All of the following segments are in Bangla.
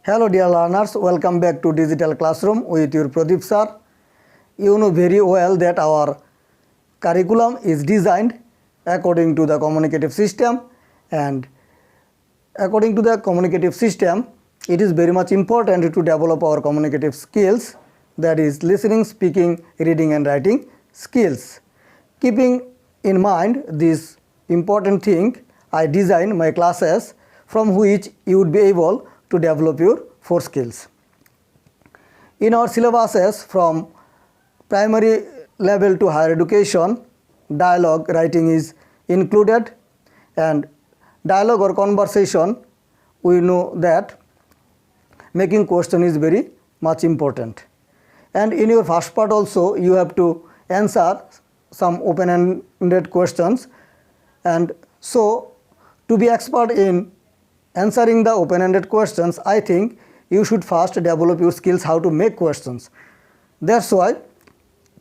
Hello dear learners, welcome back to Digital Classroom with your Pradeep sir. You know very well that our curriculum is designed according to the communicative system, and according to the communicative system it is very much important to develop our communicative skills, that is listening, speaking, reading and writing skills. Keeping in mind this important thing, I design my classes from which you would be able to develop your 4 skills. In our syllabuses from primary level to higher education, dialogue writing is included, and dialogue or conversation, we know that making question is very much important. And in your first part also you have to answer some open-ended questions, and so to be expert in answering the open-ended questions, I think you should first develop your skills how to make questions. That's why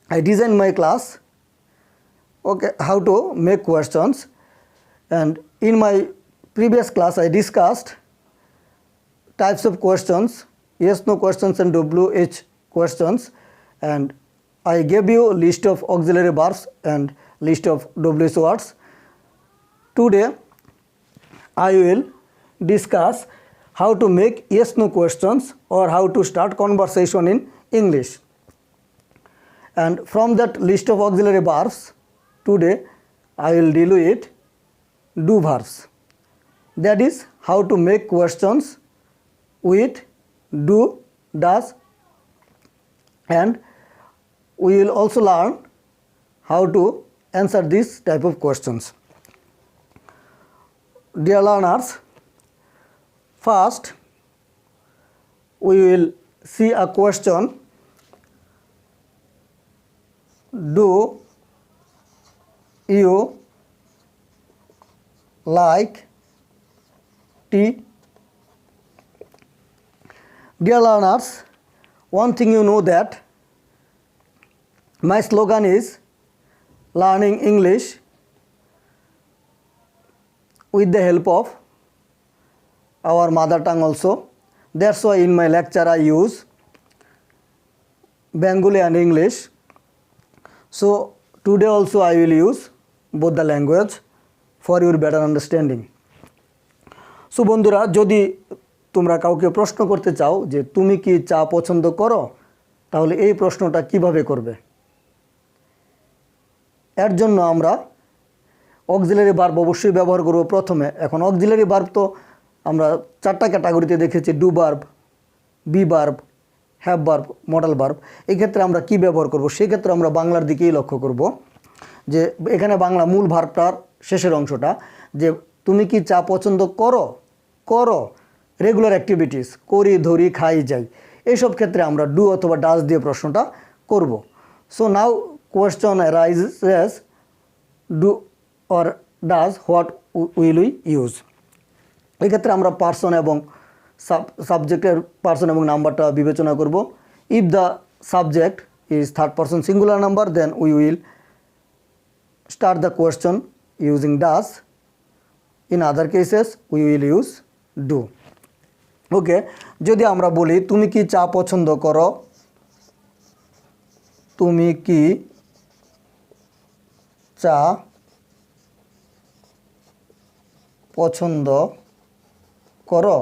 I designed my class how to make questions, and in my previous class I discussed types of questions, yes no questions and WH questions, and I gave you a list of auxiliary verbs and list of WH words. Today I will discuss how to make yes no questions or how to start conversation in English. And from that list of auxiliary verbs, today I will deal with do verbs, that is how to make questions with do, does, and we will also learn how to answer this type of questions. Dear learners, first we will see a question: do you like tea? Dear learners, one thing you know that my slogan is learning English with the help of our mother tongue also. That's why in my lecture I use Bengali and English. So today also I will use both the language for your better understanding. So বন্ধুরা, যদি তোমরা কাউকে প্রশ্ন করতে চাও যে তুমি কি চা পছন্দ করো, তাহলে এই প্রশ্নটা কিভাবে করবে? এর জন্য আমরা অক্সিলারি ভার্ব অবশ্যই ব্যবহার করব প্রথমে। এখন অক্সিলারি ভার্ব তো আমরা 4টা ক্যাটাগরিতে দেখেছি: do verb, be verb, have verb, modal verb. এই ক্ষেত্রে আমরা কি ব্যবহার করব? সেই ক্ষেত্রে আমরা বাংলার দিকেই লক্ষ্য করব, যে এখানে বাংলা মূল ভার্বটার শেষের অংশটা, যে তুমি কি চা পছন্দ করো, করো রেগুলার অ্যাক্টিভিটিস, করি, ধরি, খাই, যাই, এইসব ক্ষেত্রে আমরা ডু অথবা ডাজ দিয়ে প্রশ্নটা করব। So now question arises, do or does, what will we use? এই ক্ষেত্রে আমরা পার্সন এবং সাবজেক্টের পার্সন এবং নাম্বারটা বিবেচনা করব। If the subject is third person singular number, then we will start the question using does. In other cases we will use do. ওকে, যদি আমরা বলি তুমি কি চা পছন্দ করো, তুমি কি চা পছন্দ করো,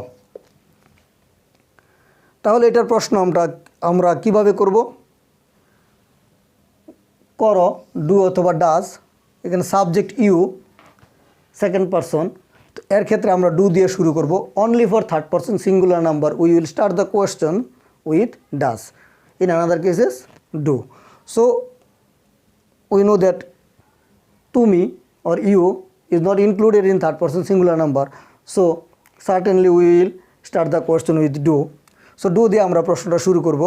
তাহলে এটার প্রশ্ন আমরা কিভাবে করব? করো, ডু অথবা ডাজ, এখানে সাবজেক্ট ইউ, সেকেন্ড পারসন, তো এর ক্ষেত্রে আমরা ডু দিয়ে শুরু করব। Only for third person singular number we will start the question with does. In another cases do. So we know that তুমি or you is not included in third person singular number, so certainly we will start the question with do. So do দিয়ে আমরা প্রশ্নটা শুরু করব।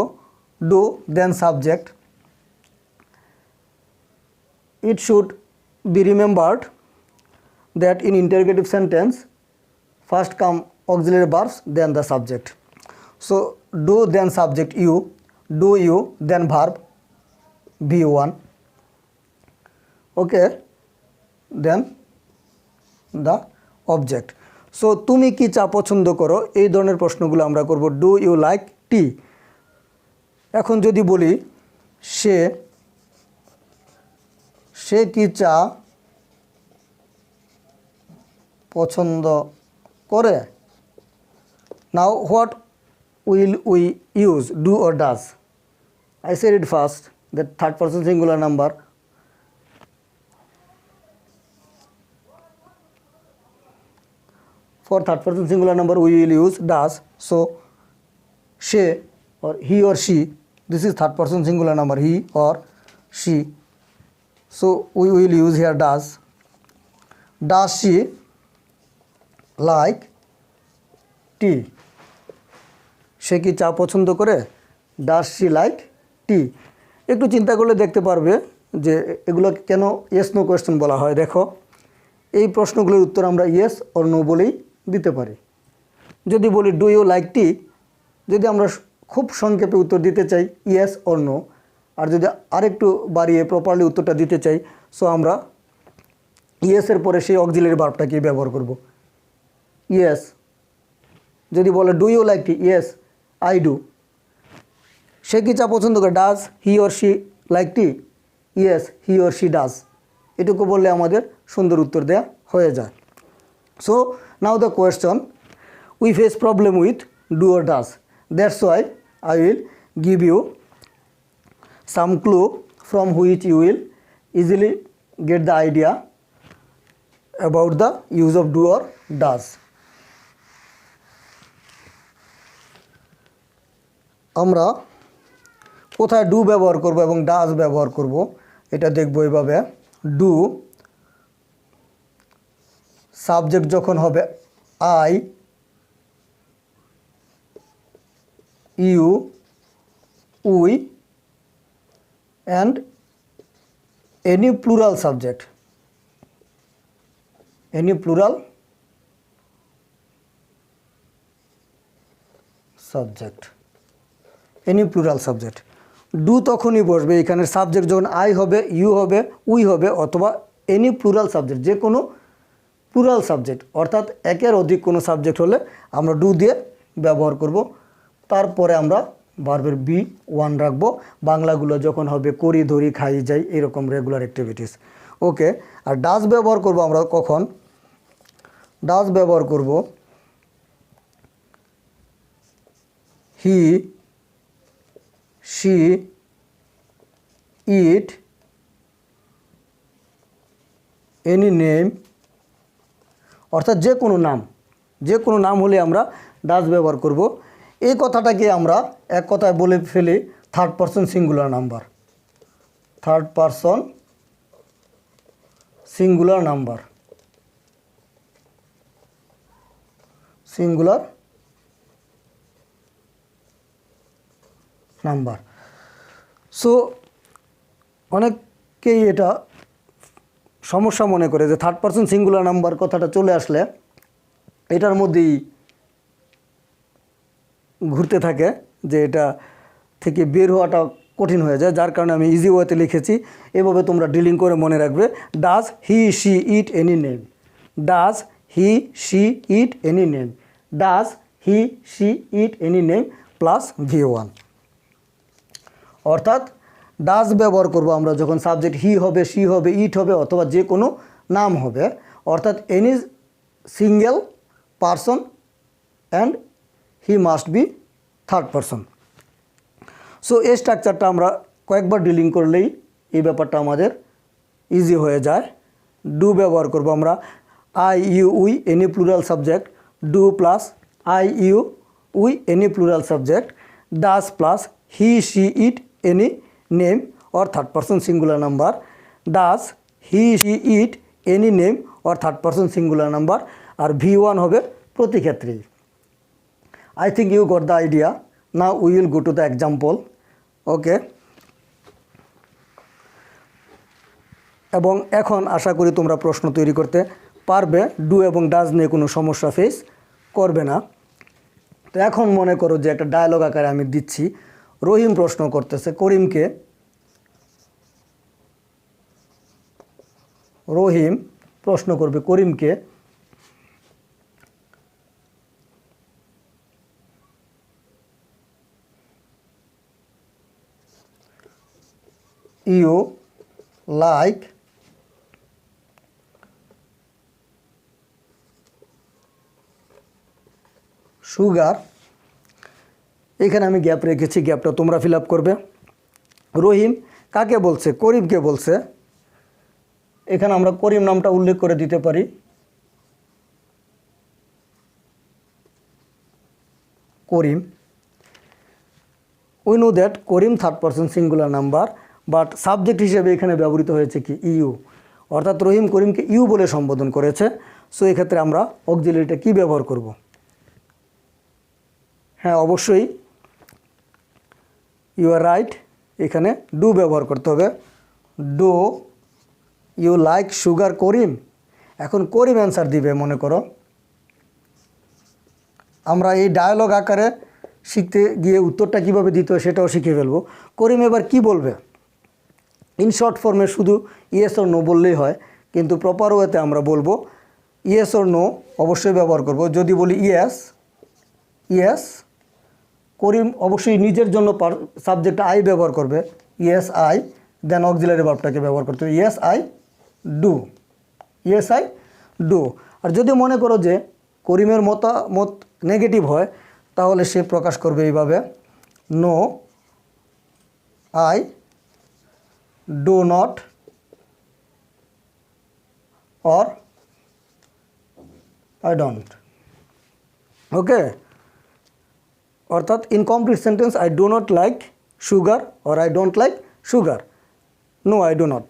do then subject. It should be remembered that in interrogative sentence first come auxiliary verbs then the subject. So do then subject you, do you then verb V1, okay, then the object. So তুমি কি চা পছন্দ করো, এই ধরনের প্রশ্নগুলো আমরা করব। ডু ইউ লাইক টি। এখন যদি বলি সে সে কি চা পছন্দ করে। Now what will we use, do or does? I said it first, that third person singular number. For third person singular number we will use does. So she or he or she, this is third person singular number, he or she. So we will use here does. Does she like tea? সে কি চা পছন্দ করে? Does she like টি। একটু চিন্তা করলে দেখতে পারবে যে এগুলো কেন ইয়েস নো কোয়েশ্চেন বলা হয়। দেখো, এই প্রশ্নগুলোর উত্তর আমরা ইয়েস অর নো বলেই দিতে পারি। যদি বলি ডু ইউ লাইক টি, যদি আমরা খুব সংক্ষেপে উত্তর দিতে চাই ইয়েস অর নো, আর যদি আরেকটু বাড়িয়ে প্রপারলি উত্তরটা দিতে চাই, সো আমরা ইয়েসের পরে সেই অক্সিলারি ভার্বটাকে ব্যবহার করব, ইয়েস। যদি বলে do you like tea, yes I do. সে কি চা পছন্দ করে, does he or she like tea, yes he or she does. এটুকু বললে আমাদের সুন্দর উত্তর দেওয়া হয়ে যায়। So now the question, we face problem with do or does, that's why I will give you some clue from which you will easily get the idea about the use of do or does. আমরা কোথায় ডু ব্যবহার করব এবং ডাজ ব্যবহার করব এটা দেখব এইভাবে। ডু সাবজেক্ট যখন হবে I, you, we and any plural subject, any plural subject, any plural subject. Do তখনই বসবে এখানে সাবজেক্ট যখন আই হবে, ইউ হবে, উই হবে, অথবা এনি প্লুরাল সাবজেক্ট, যে কোনো প্লুরাল সাবজেক্ট, অর্থাৎ একের অধিক কোনো সাবজেক্ট হলে আমরা ডু দিয়ে ব্যবহার করব। তারপরে আমরা ভার্বের বি ওয়ান রাখবো। বাংলাগুলো যখন হবে করি, ধরি, খাই, যাই, এরকম রেগুলার অ্যাক্টিভিটিস। ওকে, আর ডাজ ব্যবহার করব আমরা কখন? ডাজ ব্যবহার করব হি, she, it, any name, অর্থাৎ যে কোনো নাম, যে কোনো নাম হলে আমরা ডাজ ব্যবহার করব। এই কথাটাকে আমরা এক কথায় বলে ফেলি third person singular number, third person singular number, singular number. So অনেকেই এটা সমস্যা মনে করে যে থার্ড পারসন সিঙ্গুলার নাম্বার কথাটা চলে আসলে এটার মধ্যেই ঘুরতে থাকে, যে এটা থেকে বের হওয়াটা কঠিন হয়ে যায়। যার কারণে আমি ইজি ওয়েতে লিখেছি, এভাবে তোমরা ডিলিং করে মনে রাখবে। Does he she it any name, does he she it any name, does he she it any name plus V1। অর্থাৎ ডাজ ব্যবহার করব আমরা যখন সাবজেক্ট হি হবে, শি হবে, ইট হবে, অথবা যে কোনো নাম হবে, অর্থাৎ any single person and he must be third person. So এই স্ট্রাকচারটা আমরা কয়েকবার ডিলিং করলেই এই ব্যাপারটা আমাদের ইজি হয়ে যায়। ডু ব্যবহার করব আমরা I, you, we, any plural subject, do plus I, you, we, any plural subject, does plus he, she, it, any name or third person singular number, does he, she, it, any name or third person singular number, R V1 হবে প্রতি ক্ষেত্রেই। I think you got the idea. Now we will go to the example. Okay. এবং এখন আশা করি তোমরা প্রশ্ন তৈরি করতে পারবে, ডু এবং ডাজ নিয়ে কোনো সমস্যা ফেস করবে না। তো এখন মনে করো যে একটা ডায়লগ আকারে আমি দিচ্ছি। রহিম প্রশ্ন করতেছে করিমকে, রহিম প্রশ্ন করবে করিমকে, ইউ লাইক সুগার, এখানে আমি গ্যাপ রেখেছি, গ্যাপটা তোমরা ফিল আপ করবে। রহিম কাকে বলছে? করিমকে বলছে। এখানে আমরা করিম নামটা উল্লেখ করে দিতে পারি। Karim, we know that Karim third person singular number, but subject হিসেবে এখানে ব্যবহৃত হয়েছে কি? ইউ, অর্থাৎ রহিম করিমকে ইউ বলে সম্বোধন করেছে। সো এক্ষেত্রে আমরা অক্সিলারিটা কি ব্যবহার করব? হ্যাঁ, অবশ্যই ইউ আর রাইট, এখানে ডু ব্যবহার করতে হবে। ডু ইউ লাইক সুগার করিম। এখন করিম অ্যান্সার দিবে। মনে করো আমরা এই ডায়ালগ আকারে শিখতে গিয়ে উত্তরটা কীভাবে দিতে হয় সেটাও শিখে ফেলবো। করিম এবার কি বলবে? ইন শর্ট ফর্মে শুধু ইয়েস অর নো বললেই হয়, কিন্তু প্রপার ওয়েতে আমরা বলবো ইয়েস অর নো অবশ্যই ব্যবহার করব। যদি বলি ইয়েস, ইয়েস, করিম অবশ্যই নিজের জন্য সাবজেক্ট আই ব্যবহার করবে। ইয়েস আই, দেন অক্সিলারি ভার্বটাকে ব্যবহার করতে হবে। Yes I do, yes I do. আর যদি মনে করো যে করিমের মতামত নেগেটিভ হয়, তাহলে সে প্রকাশ করবে এইভাবে, no I do not, or I don't. Okay, অর্থাৎ incomplete sentence, I do not like sugar or I don't like sugar, no I do not,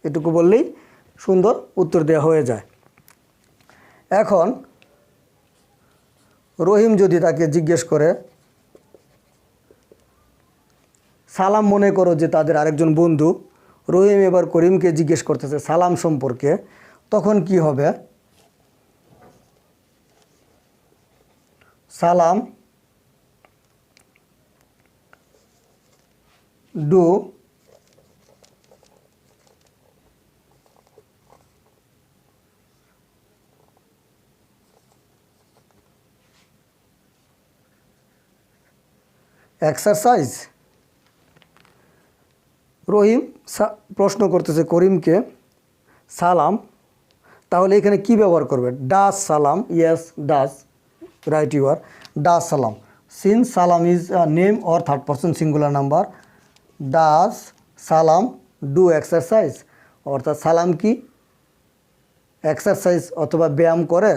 এটুকু বললেই সুন্দর উত্তর দেওয়া হয়ে যায়। এখন রহিম যদি তাকে জিজ্ঞেস করে, সালাম মনে করো যে তাদের আরেকজন বন্ধু, রহিম এবার করিমকে জিজ্ঞেস করতেছে সালাম সম্পর্কে, তখন কি হবে? সালাম ডু এক্সারসাইজ। রহিম প্রশ্ন করতেছে করিমকে সালাম, তাহলে এখানে কি ব্যবহার করবে? Does Salam, yes does, right you are, does Salam. Since Salam is a name or third person singular number, does Salam do exercise, অর্থাৎ সালাম কি এক্সারসাইজ অথবা ব্যায়াম করে?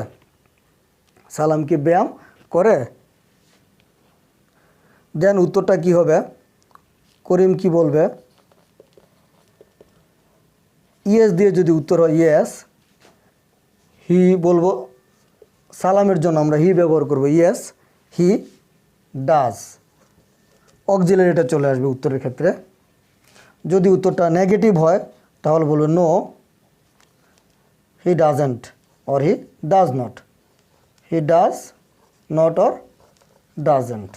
সালাম কি ব্যায়াম করে? দেন উত্তরটা কি হবে? করিম কি বলবে? ইয়েস দিয়ে যদি উত্তর হয় ইয়েস, হি বলবো, সালামের জন্য আমরা হি ব্যবহার করব, ইয়েস হি ডাজ, অক্সিলারিটা চলে আসবে উত্তরের ক্ষেত্রে। যদি উত্তরটা নেগেটিভ হয় তাহলে বলবো no he doesn't or he does not, he does not or doesn't.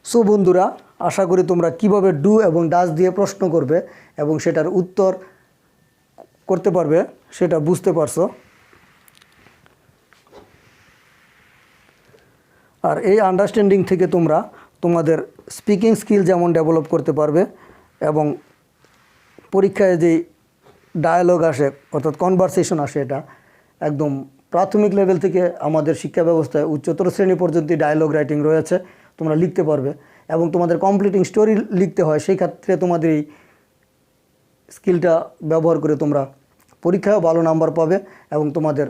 So বন্ধুরা, আশা করি তোমরা কিভাবে ডু এবং ডাজ দিয়ে প্রশ্ন করবে এবং সেটার উত্তর করতে পারবে সেটা বুঝতে পারছো। আর এই আন্ডারস্ট্যান্ডিং থেকে তোমরা তোমাদের স্পিকিং স্কিল যেমন ডেভেলপ করতে পারবে এবং পরীক্ষায় যেই ডায়ালগ আসে অর্থাৎ কনভারসেশন আসে, এটা একদম প্রাথমিক লেভেল থেকে আমাদের শিক্ষা ব্যবস্থায় উচ্চতর শ্রেণী পর্যন্ত ডায়ালগ রাইটিং রয়েছে, তোমরা লিখতে পারবে। এবং তোমাদের কমপ্লিটিং স্টোরি লিখতে হয়, সেই ক্ষেত্রে তোমাদের এই স্কিলটা ব্যবহার করে তোমরা পরীক্ষায়ও ভালো নাম্বার পাবে এবং তোমাদের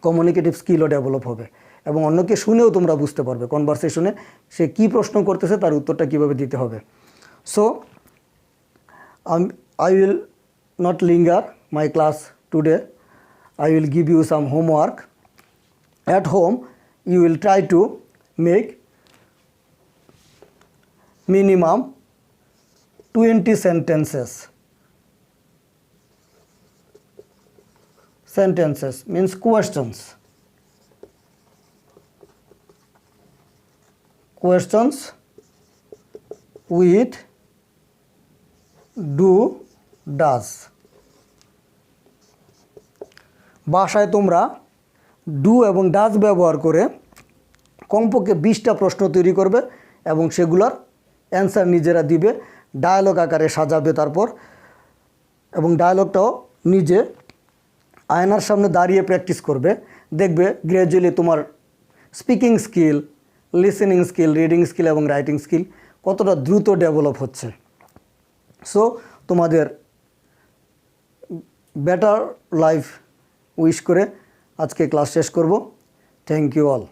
কমিউনিকেটিভ স্কিলও ডেভেলপ হবে এবং অন্যকে শুনেও তোমরা বুঝতে পারবে কনভারসেশনে সে কী প্রশ্ন করতেছে, তার উত্তরটা কীভাবে দিতে হবে। So I will not linger my class today. I will give you some homework. At home, you will try to make minimum 20 sentences. Sentences means questions. Questions with do, does. ভাষায় তোমরা ডু এবং ডাজ ব্যবহার করে কমপক্ষে 20টা প্রশ্ন তৈরি করবে এবং সেগুলোর অ্যান্সার নিজেরা দিবে, ডায়ালগ আকারে সাজাবে তারপর, এবং ডায়ালগটাও নিজে আয়নার সামনে দাঁড়িয়ে প্র্যাকটিস করবে। দেখবে গ্র্যাজুয়ালি তোমার speaking skill, listening skill, reading skill এবং রাইটিং স্কিল কতটা দ্রুত ডেভেলপ হচ্ছে। সো তোমাদের বেটার লাইফ উইশ করে আজকে ক্লাস শেষ করব। Thank you all.